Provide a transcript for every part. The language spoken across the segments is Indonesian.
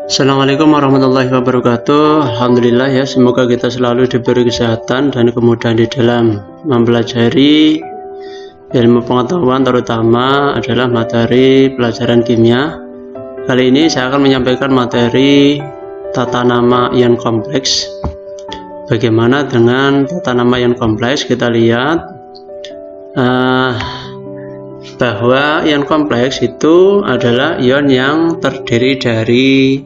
Assalamualaikum warahmatullahi wabarakatuh. Alhamdulillah ya, semoga kita selalu diberi kesehatan dan kemudahan di dalam mempelajari ilmu pengetahuan, terutama adalah materi pelajaran kimia. Kali ini saya akan menyampaikan materi tata nama ion kompleks. Bagaimana dengan tata nama ion kompleks? Kita lihat bahwa ion kompleks itu adalah ion yang terdiri dari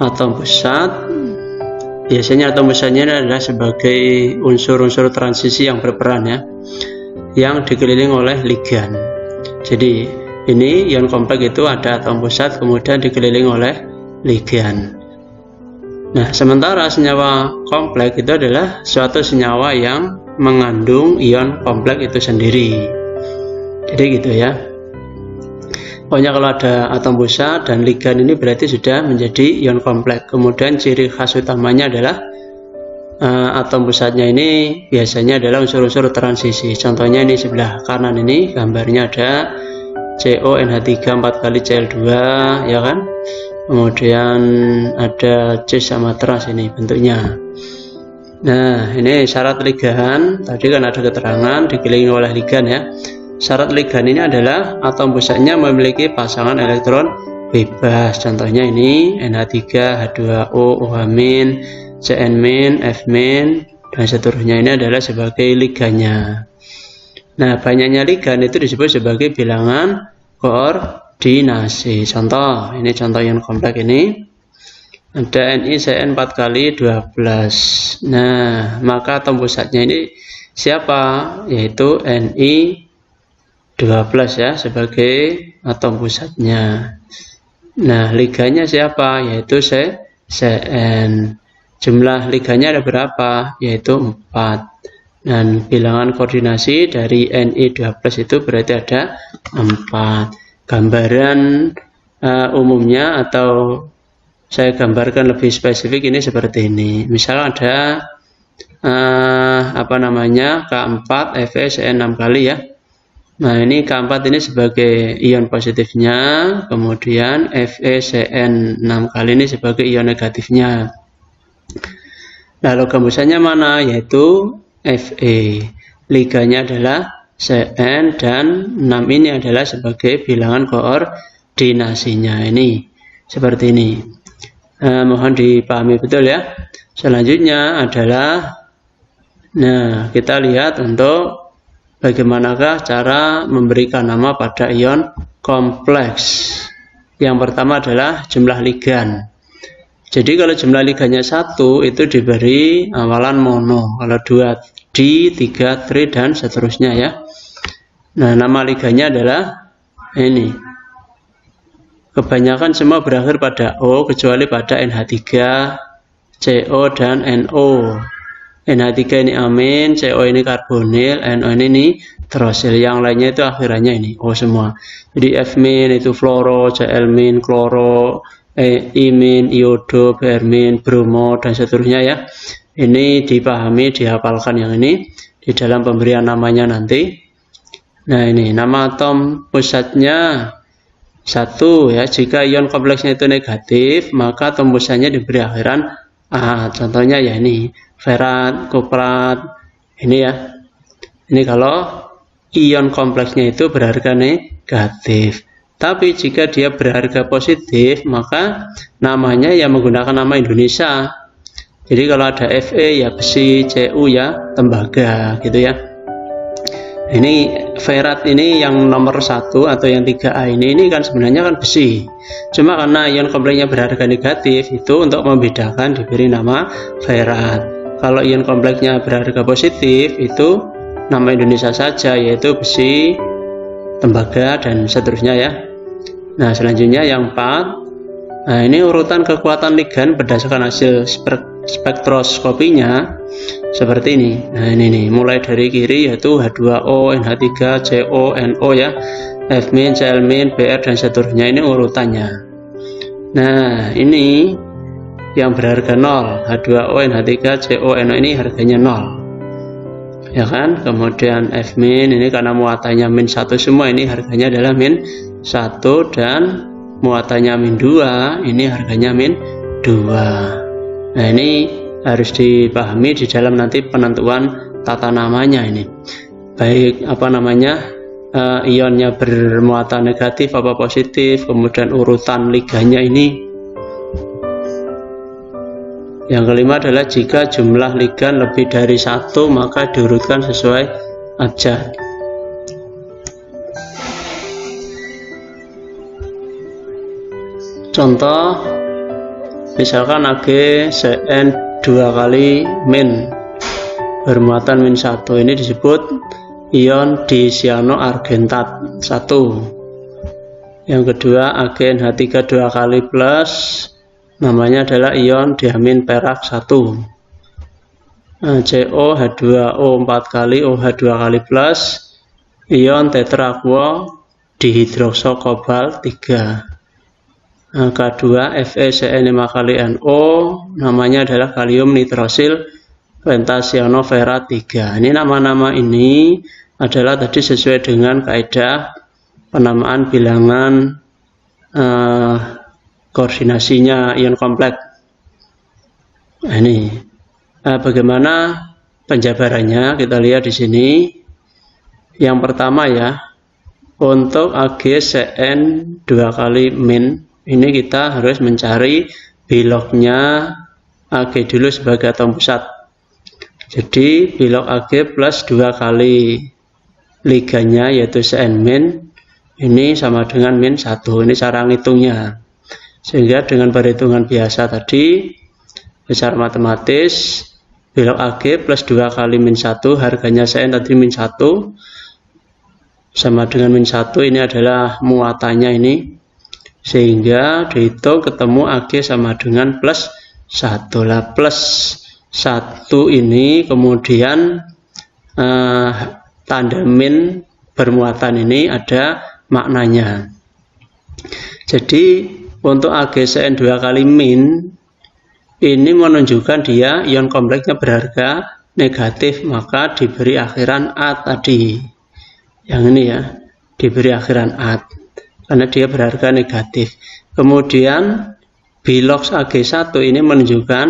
atom pusat. Biasanya atom pusatnya adalah sebagai unsur-unsur transisi yang berperan ya, yang dikelilingi oleh ligan. Jadi ini ion kompleks itu ada atom pusat kemudian dikelilingi oleh ligan. Nah, sementara senyawa kompleks itu adalah suatu senyawa yang mengandung ion kompleks itu sendiri. Jadi gitu ya. Pokoknya kalau ada atom pusat dan ligan ini berarti sudah menjadi ion kompleks. Kemudian ciri khas utamanya adalah atom pusatnya ini biasanya adalah unsur-unsur transisi. Contohnya ini sebelah kanan ini gambarnya ada CONH3 4 kali Cl2 ya kan. Kemudian ada C sama teras ini bentuknya. Nah, ini syarat ligan. Tadi kan ada keterangan dikelilingi oleh ligan ya. Syarat ligan ini adalah atom pusatnya memiliki pasangan elektron bebas. Contohnya ini NH3, H2O, OH-, Cn-, F-, dan seterusnya. Ini adalah sebagai ligannya. Nah, banyaknya ligan itu disebut sebagai bilangan koordinasi. Contoh, ini contoh ion kompleks ini. Ada NiCN 4 kali 12. Nah, maka atom pusatnya ini siapa? Yaitu Ni 12 ya sebagai atom pusatnya. Nah, ligannya siapa? Yaitu Cn. Jumlah ligannya ada berapa? Yaitu 4. Dan bilangan koordinasi dari Ni12 itu berarti ada 4. Gambaran umumnya atau saya gambarkan lebih spesifik ini seperti ini. Misal ada K4 FeCN 6 kali ya. Nah, ini K4 ini sebagai ion positifnya, kemudian FeCN 6 kali ini sebagai ion negatifnya. Lalu gembusannya mana? Yaitu Fe. Ligannya adalah Cn dan 6 ini adalah sebagai bilangan koordinasinya. Ini seperti ini. Mohon dipahami betul ya. Selanjutnya adalah, nah kita lihat untuk bagaimanakah cara memberikan nama pada ion kompleks. Yang pertama adalah jumlah ligan. Jadi kalau jumlah ligannya 1 itu diberi awalan mono, kalau 2 di, 3 tri, dan seterusnya ya. Nah, nama ligannya adalah ini. Kebanyakan semua berakhir pada O kecuali pada NH3, CO, dan NO. NH3 ini amin, CO ini karbonil, NO ini nitrosil. Yang lainnya itu akhirannya ini O semua. Jadi F- itu fluoro, Cl-, kloro, I-, iodo, Br-, bromo, dan seterusnya ya. Ini dipahami, dihafalkan yang ini di dalam pemberian namanya nanti. Nah, ini nama atom pusatnya 1 ya. Jika ion kompleksnya itu negatif, maka atom pusatnya diberi akhiran A. Contohnya ya ini ferat, kuprat, ini ya. Ini kalau ion kompleksnya itu berharga negatif. Tapi jika dia berharga positif, maka namanya ya menggunakan nama Indonesia. Jadi kalau ada Fe ya besi, Cu ya tembaga, gitu ya. Ini ferat ini yang nomor 1 atau yang 3A ini kan sebenarnya kan besi. Cuma karena ion kompleksnya berharga negatif, itu untuk membedakan diberi nama ferat. Kalau ion kompleksnya berharga positif, itu nama Indonesia saja, yaitu besi, tembaga, dan seterusnya ya. Nah, selanjutnya yang 4. Nah, ini urutan kekuatan ligan berdasarkan hasil spektroskopinya seperti ini. Nah, ini nih, mulai dari kiri yaitu H2O, NH3, CO, NO ya, F-, Cl-, Br, dan seterusnya. Ini urutannya. Nah, ini yang berharga 0, H2O, NH3, CO, NO ini harganya 0 ya kan. Kemudian F- ini karena muatannya -1 semua, ini harganya adalah -1, dan muatannya min 2, ini harganya min 2. Nah, ini harus dipahami di dalam nanti penentuan tata namanya ini. Baik ionnya bermuatan negatif apa positif, kemudian urutan liganya ini. Yang kelima adalah jika jumlah ligan lebih dari 1 maka diurutkan sesuai abjad. Contoh, misalkan Ag Cn 2 kali min bermuatan min 1, ini disebut ion dicyanoargentat 1. Yang kedua Ag NH3 2 kali plus, namanya adalah ion diamin perak 1. COH2O 4 kali OH2 kali plus, ion tetraquo dihidrokso kobalt 3. K2 FeCN 5 kali NO, namanya adalah kalium nitrosil pentacyanoferat 3. Ini nama-nama ini adalah tadi sesuai dengan kaidah penamaan bilangan koordinasinya ion kompleks. Nah, ini bagaimana penjabarannya, kita lihat di sini. Yang pertama ya, untuk AgCN 2 kali min, ini kita harus mencari bilognya Ag dulu sebagai atom pusat. Jadi bilog Ag plus 2 kali ligannya yaitu Cn min, ini sama dengan min 1. Ini cara ngitungnya. Sehingga dengan perhitungan biasa tadi, secara matematis, bilog Ag plus 2 kali min 1, harganya Cn tadi min 1, sama dengan min 1, ini adalah muatannya ini. Sehingga dihitung ketemu Ag sama dengan plus 1. Lah plus 1 ini kemudian tanda min bermuatan ini ada maknanya. Jadi untuk AgCN 2 kali min ini menunjukkan dia ion kompleksnya berharga negatif, maka diberi akhiran A tadi. Yang ini ya, diberi akhiran A karena dia berharga negatif. Kemudian bilog Ag1 ini menunjukkan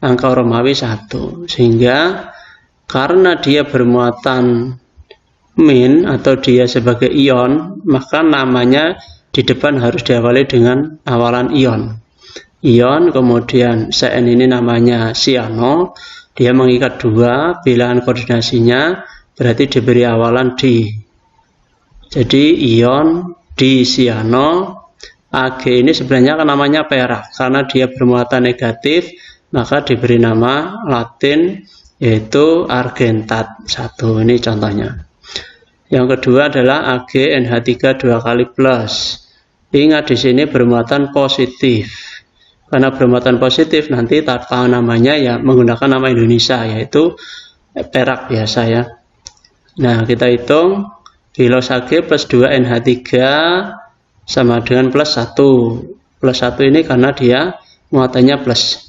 angka Romawi 1. Sehingga karena dia bermuatan min atau dia sebagai ion, maka namanya di depan harus diawali dengan awalan ion. Ion, kemudian Cn ini namanya cyano, dia mengikat 2, bilangan koordinasinya berarti diberi awalan di. Jadi ion di cyano, Ag ini sebenarnya kan namanya perak, karena dia bermuatan negatif, maka diberi nama Latin yaitu argentat 1. Ini contohnya. Yang kedua adalah Ag NH3 2 kali plus. Ingat di sini bermuatan positif. Karena bermuatan positif nanti tata namanya ya menggunakan nama Indonesia yaitu perak biasa ya. Nah, kita hitung bilog Ag plus 2 NH3 sama dengan plus 1. Plus 1 ini karena dia muatannya plus.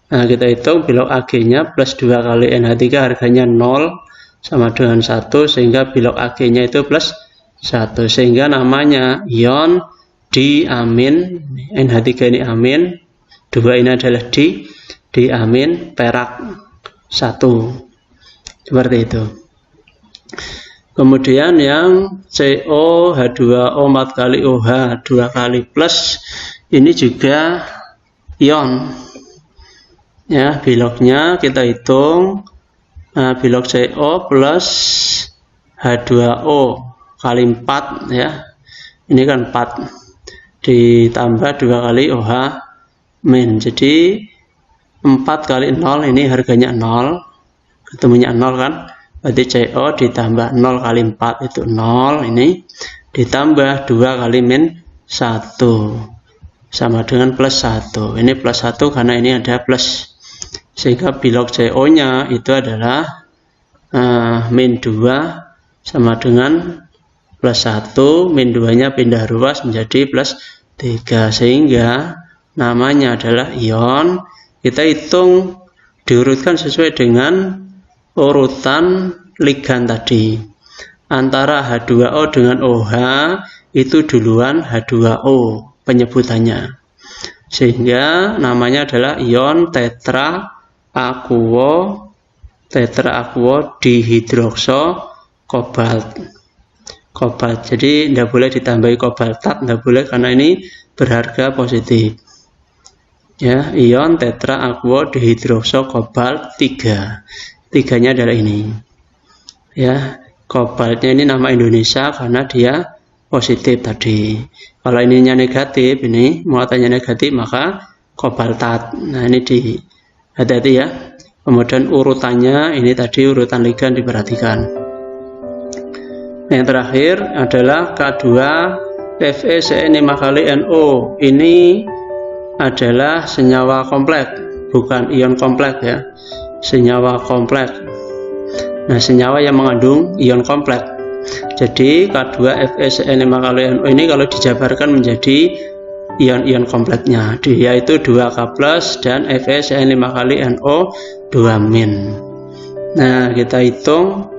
Nah, kita hitung bilog Ag-nya plus 2 kali NH3 harganya 0 sama dengan 1, sehingga bilog Ag-nya itu plus 1. Sehingga namanya ion diamin, NH3 ini amin, 2 ini adalah diamin perak 1. Seperti itu. Kemudian yang COH2O 4 kali OH 2 kali plus, ini juga ion. Ya, bilognya kita hitung. Nah, bilog CO plus H2O kali 4 ya. Ini kan 4 ditambah 2 kali OH min. Jadi 4 kali 0 ini harganya 0. Ketemunya 0 kan? Berarti CO ditambah 0 kali 4 itu 0 ini. Ditambah 2 kali min 1. Sama dengan plus 1. Ini plus 1 karena ini ada plus. Sehingga bilog CO-nya itu adalah min 2 sama dengan plus 1, min 2-nya pindah ruas menjadi plus 3. Sehingga namanya adalah ion. Kita hitung diurutkan sesuai dengan urutan ligan tadi. Antara H2O dengan OH itu duluan H2O. penyebutannya. Sehingga namanya adalah ion tetra aquo dihidrokso kobalt. Jadi tidak boleh ditambahi kobaltat, tidak boleh, karena ini berharga positif. Ya, ion tetra aquo dihidrokso kobalt 3. 3-nya adalah ini. Ya, kobaltnya ini nama Indonesia karena dia positif tadi. Kalau ininya negatif, ini muatannya negatif, maka kobaltat. Nah, ini hati-hati ya. Kemudian urutannya, ini tadi urutan ligan diperhatikan. Yang terakhir adalah K2FeCN 5 kali NO. Ini adalah senyawa kompleks, bukan ion kompleks ya. Senyawa kompleks. Nah, senyawa yang mengandung ion kompleks. Jadi K2FeCN 5 kali NO ini kalau dijabarkan menjadi ion-ion kompleksnya, yaitu 2K+ dan FeCN 5 kali NO 2-. Nah, kita hitung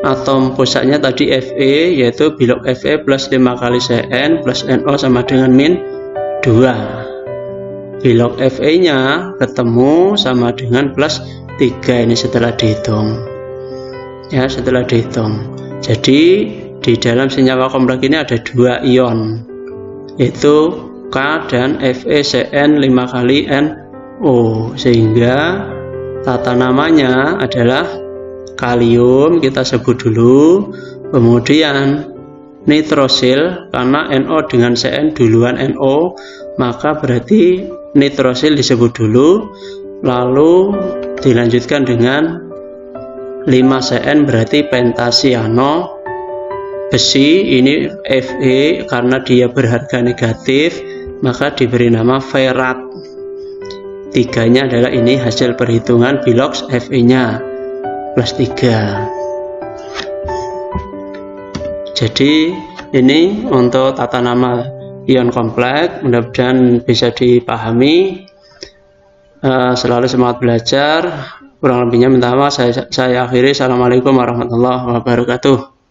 atom pusatnya tadi Fe, yaitu bilok Fe plus 5 kali Cn plus NO sama dengan -2. Bilok Fe nya ketemu sama dengan plus 3 ini setelah dihitung. Ya, setelah dihitung. Jadi di dalam senyawa kompleks ini ada 2 ion, yaitu K dan FeCN 5 kali NO, sehingga tata namanya adalah kalium, kita sebut dulu, kemudian nitrosil, karena NO dengan Cn duluan NO, maka berarti nitrosil disebut dulu, lalu dilanjutkan dengan 5Cn berarti pentasiano besi, ini Fe karena dia berharga negatif, maka diberi nama ferat. 3-nya adalah ini hasil perhitungan bilok Fe nya plus 3. Jadi ini untuk tata nama ion kompleks, mudah-mudahan bisa dipahami. Selalu semangat belajar. Kurang lebihnya minta maaf, saya akhiri. Assalamualaikum warahmatullahi wabarakatuh.